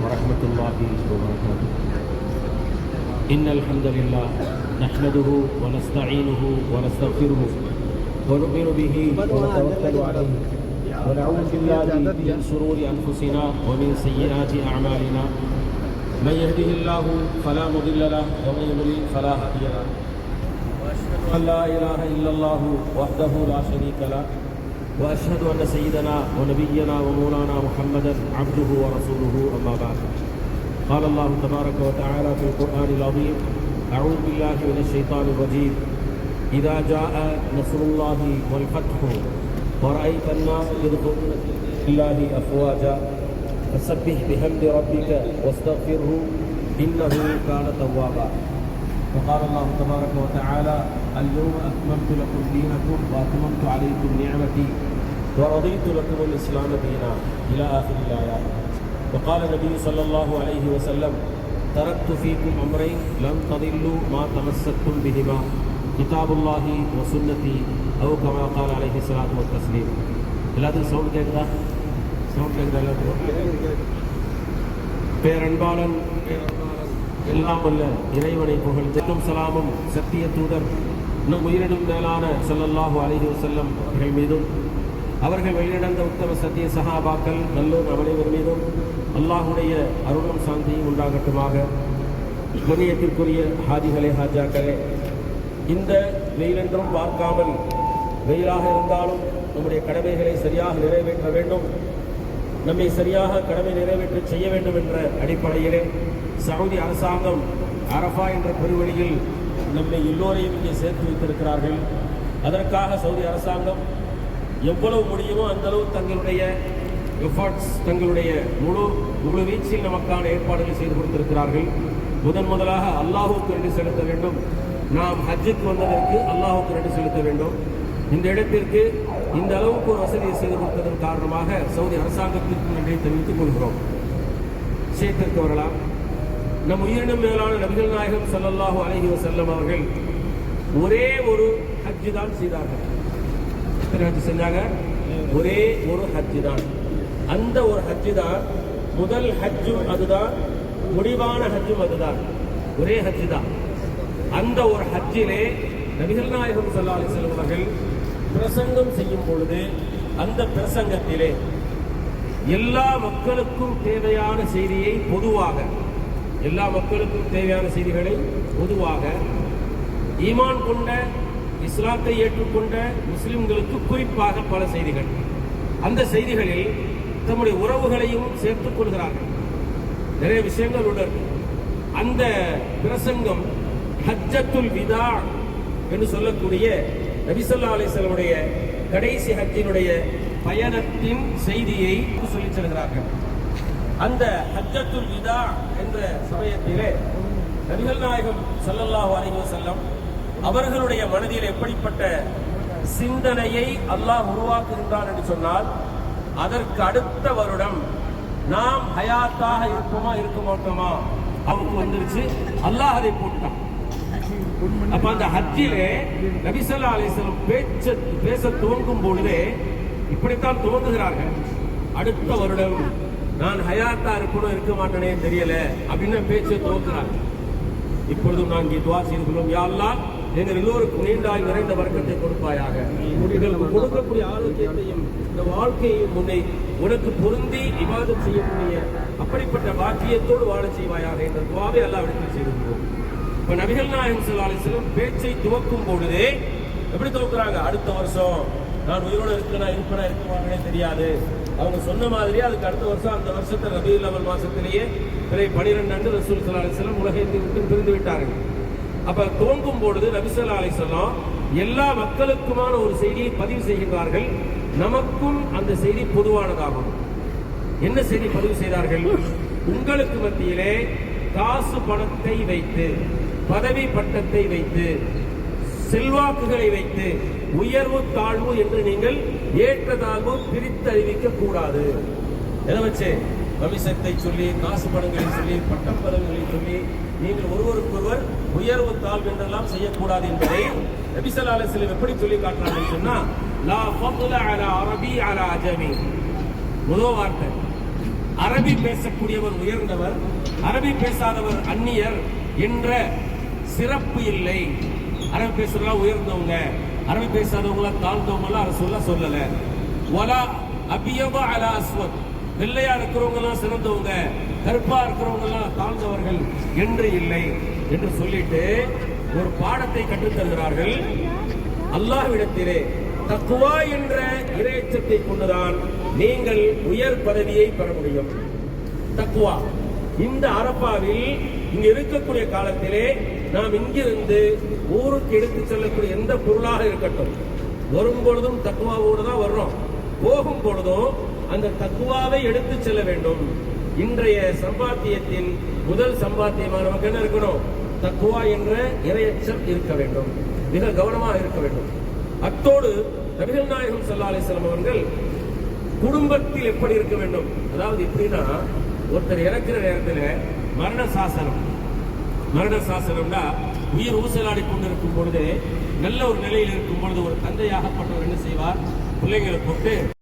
ورحمة الله وبركاته. إن الحمد لله نحمده ونستعينه ونستغفره ونؤمن به ونتوكل عليه ونعوذ بالله من شرور أنفسنا ومن سيئات أعمالنا. من يهده الله فلا مضل له ومن يضلل فلا هادي له. وأشهد أن لا إله إلا الله وحده لا شريك له وأشهد أن سيدنا ونبينا ومولانا محمدا عبده ورسوله. أما بعد، قال الله تبارك وتعالى في القرآن العظيم: أعوذ بالله من الشيطان الرجيم. إذا جاء نصر الله والفتح ورأيت الناس يدخلون في الله أفواجا فسبح بحمد ربك واستغفره إنه كان توابا. وقال الله تبارك وتعالى: اليوم أكملت لكم دينكم وأتممت عليكم نعمتي ورضيت لكم الإسلام دينا إلى آخر الآيات. وقال النبي صلى الله عليه وسلم: تركت فيكم أمرين لن تضلوا ما تمسكتم بهما كتاب الله وسنتي أو كما قال عليه الصلاة والتسليم. எல்லாத்துக்கும் சவுண்ட் கேட்குதா? சவுண்ட் கேட்குதா எல்லாத்துக்கும்? பேரன்பாளன் எல்லாம் வல்ல இறைவனை புகழ்ந்தும் சலாமும் சத்திய தூதர் நம் உயிரினும் மேலான ஸல்லல்லாஹு அலைஹி வஸல்லம் அவர்கள் மீதும் அவர்கள் வழிநடந்த உத்தம சத்திய சஹாபாக்கள் நல்லோர் அனைவர் மீதும் அல்லாஹுடைய அருளும் சாந்தியும் உண்டாகட்டுமாக. கண்ணியத்திற்குரிய ஹாஜிகளே, ஹாஜாக்களே, இந்த வெயிலென்றும் பார்க்காமல் வெயிலாக இருந்தாலும் நம்முடைய கடமைகளை சரியாக நிறைவேற்ற வேண்டும், நம்மை சரியாக கடமை நிறைவேற்ற செய்ய வேண்டும் என்ற அடிப்படையிலே சவுதி அரசாங்கம் அரஃபா என்ற பெருவழியில் நம்மை எல்லோரையும் இங்கே சேர்த்து வைத்திருக்கிறார்கள். அதற்காக சவுதி அரசாங்கம் எவ்வளவு முடியுமோ அந்தளவு தங்களுடைய எஃபர்ட்ஸ், தங்களுடைய முழு வீச்சில் நமக்கான ஏற்பாடுகள் செய்து கொடுத்திருக்கிறார்கள். முதலாக அல்லாஹுக்கு நன்றி செலுத்த வேண்டும். நாம் ஹஜ்ஜுக்கு வந்ததற்கு அல்லாஹுக்கு நன்றி செலுத்த வேண்டும். இந்த இடத்திற்கு இந்த அளவுக்கு ஒரு வசதியை செய்து கொடுத்ததன் காரணமாக சவுதி அரசாங்கத்திற்கு நன்றியை தெரிவித்துக் கொள்கிறோம். விஷயத்திற்கு வரலாம். நம் உயிரினும் மேலான நபிகள் நாயகம் ஸல்லல்லாஹு அலைஹி வஸல்லம் அவர்கள் ஒரே ஒரு ஹஜ்ஜு தான் செய்தார்கள். எத்தனை ஹஜ்ஜு செஞ்சாங்க? ஒரே ஒரு ஹஜ்ஜு தான். அந்த ஒரு ஹஜ்ஜு தான் முதல் ஹஜ்ஜும் அதுதான், முடிவான ஹஜ்ஜும் அதுதான். ஒரே ஹஜ்ஜு தான். அந்த ஒரு ஹஜ்ஜிலே நபிகள் நாயகம் ஸல்லல்லாஹு அலைஹி வஸல்லம் அவர்கள் பிரசங்கம் செய்யும் பொழுது அந்த பிரசங்கத்திலே எல்லா மக்களுக்கும் தேவையான செய்தியை பொதுவாக, எல்லா மக்களுக்கும் தேவையான செய்திகளை பொதுவாக, ஈமான் கொண்ட இஸ்லாத்தை ஏற்றுக்கொண்ட முஸ்லிம்களுக்கு குறிப்பாக பல செய்திகள், அந்த செய்திகளில் தம்முடைய உறவுகளையும் சேர்த்துக் கொள்கிறார்கள். நிறைய விஷயங்கள் உள்ளது. அந்த பிரசங்கம் ஹஜ்ஜத்துல் விதா என்று சொல்லக்கூடிய நபி ஸல்லல்லாஹு அலைஹி வஸல்லமுடைய கடைசி ஹஜ்ஜினுடைய பயணத்தின் செய்தியை சொல்லிச் செல்கிறார்கள். அந்த ஹஜ்ஜத்துல் விதா என்ற சமயத்திலே நபிகள் நாயகம் ஸல்லல்லாஹு அலைஹி வஸல்லம் அவர்களுடைய மனதில் எப்படிப்பட்ட சிந்தனையை அல்லாஹ் உருவாக்குகின்றான் என்று சொன்னால், அதற்கு அடுத்த வருடம் நாம் ஹயாத்தாக இருப்போமா இருக்க மாட்டோமா அவருக்கு வந்துருச்சு. அல்லாஹ் அதை போட்டான். அப்ப அந்த ஹஜ்ஜிலே நபி ஸல்லல்லாஹு அலைஹி வஸல்லம் பேச துவங்கும் பொழுதே இப்படித்தான் துவங்குகிறார்கள். அடுத்த வருடம் நான் ஹயாத்தா இருக்கணும் இருக்க மாட்டேனே தெரியல அப்படின்னு பேச்சை துவங்குகிறார். இப்பொழுதும் நான் இங்கே துஆ செய்து கொள்வோம். யா அல்லாஹ், எங்கள் எல்லோருக்கும் நீண்டாய் நிறைந்த வர்க்கத்தை கொடுப்பாயாக. எங்களுக்கு கொடுக்கக்கூடிய ஆரோக்கியத்தையும் இந்த வாழ்க்கையையும் முன்னே உனக்கு பொருந்தி இபாதத் செய்யக்கூடிய அப்படிப்பட்ட பாக்கியத்தோடு வாழ செய்வாயாக என்ற துஆவை அல்லாஹ்விடத்தில் செய்து கொள்வோம். இப்ப நபிகள் நாயகம் ஸல்லல்லாஹு அலைஹி வஸல்லம் பேச்சை துவக்கும் பொழுதே எப்படி துவக்குறாங்க? அடுத்த வருஷம் நான் உயிரோடு இருப்பேனா இருக்க மாட்டேனே தெரியாது. அவங்க சொன்ன மாதிரியே அதுக்கு அடுத்த வருஷம், அந்த வருஷத்தை ரபியுல் அவல் மாசத்திலேயே பிறை 12 அன்று ரசூல் ஸல்லல்லாஹு அலைஹி வஸல்லம் உலகத்தை விட்டு பிரிந்து விட்டார்கள். அப்ப துவங்கும் பொழுது நபி ஸல்லல்லாஹு அலைஹி வஸல்லம் எல்லா மக்களுக்குமான ஒரு செய்தியை பதிவு செய்கின்றார்கள். நமக்கும் அந்த செய்தி பொதுவானதாகும். என்ன செய்தி பதிவு செய்தார்கள்? உங்களுக்கு மத்தியிலே காசு பணத்தை வைத்து, பதவி பட்டத்தை வைத்து, செல்வாக்குகளை வைத்து உயர்வு தாழ்வு என்று நீங்கள் ஏற்றதாழ்வு பிரித்து அறிவிக்க கூடாது. எதை வச்சு? வம்சத்தை சொல்லி, காசு பணங்களை சொல்லி, பட்டம் பதவிகளை சொல்லி நீங்கள் ஒருவருக்கொருவர் உயர்வு தாழ்வு என்றெல்லாம் செய்யக்கூடாது என்பதை நபி ஸல்லல்லாஹு அலைஹி வஸல்லம் எப்படி சொல்லி காட்டுறாங்கன்னு சொன்னா, லா ஃபضل على அரபி على அஜமி. முதல் வார்த்தை அரபி பேசக்கூடியவர் உயர்ந்தவர், அரபி பேசாதவர் அந்நியர் என்ற சிறப்பு இல்லை. அரபி பேசுறவங்க உயர்ந்தவங்க, அரபி பேசாதவங்கள தாழ்ந்தவங்க அரசு சொல்லல. வலா அபியபா அலா அஸ்வத், வெள்ளையா இருக்கிறவங்க எல்லாம் சிறந்தவங்க, கருப்பா இருக்கிறவங்க எல்லாம் தாழ்ந்தவர்கள் என்று இல்லை என்று சொல்லிட்டு ஒரு பாடத்தை கற்றுத் தருகிறார்கள். அல்லாஹ்விடத்திலே தக்வா என்ற இறையச்சத்தை கொண்டுதான் நீங்கள் உயர் பதவியை பெற முடியும். தக்வா இந்த அரபாவில் இங்க இருக்கக்கூடிய காலத்திலே நாம் இங்கிருந்து ஊருக்கு எடுத்துச் செல்லக்கூடிய எந்த பொருளாக இருக்கட்டும், வரும் பொழுதும் தக்வாவோடு தான் வர்றோம், போகும் பொழுதும் அந்த தக்வாவை எடுத்துச் செல்ல வேண்டும். இன்றைய சம்பாத்தியத்தின் முதல் சம்பாத்தியமாக நமக்கு என்ன இருக்கணும்? தக்வா என்ற இறையச்சம் இருக்க வேண்டும், மிக கவனமாக இருக்க வேண்டும். அத்தோடு நபிகள் நாயகம் ஸல்லல்லாஹு அலைஹி வஸல்லம் அவர்கள் குடும்பத்தில் எப்படி இருக்க வேண்டும், அதாவது எப்படின்னா ஒருத்தர் இறக்கிற நேரத்தில் மரண சாசனம்னா உயிர் ஊசலாடி கொண்டிருக்கும் பொழுது நல்ல ஒரு நிலையில் இருக்கும் பொழுது ஒரு தந்தையாகப்பட்டவர் என்ன செய்வார்? பிள்ளைங்களை கூப்பிட்டு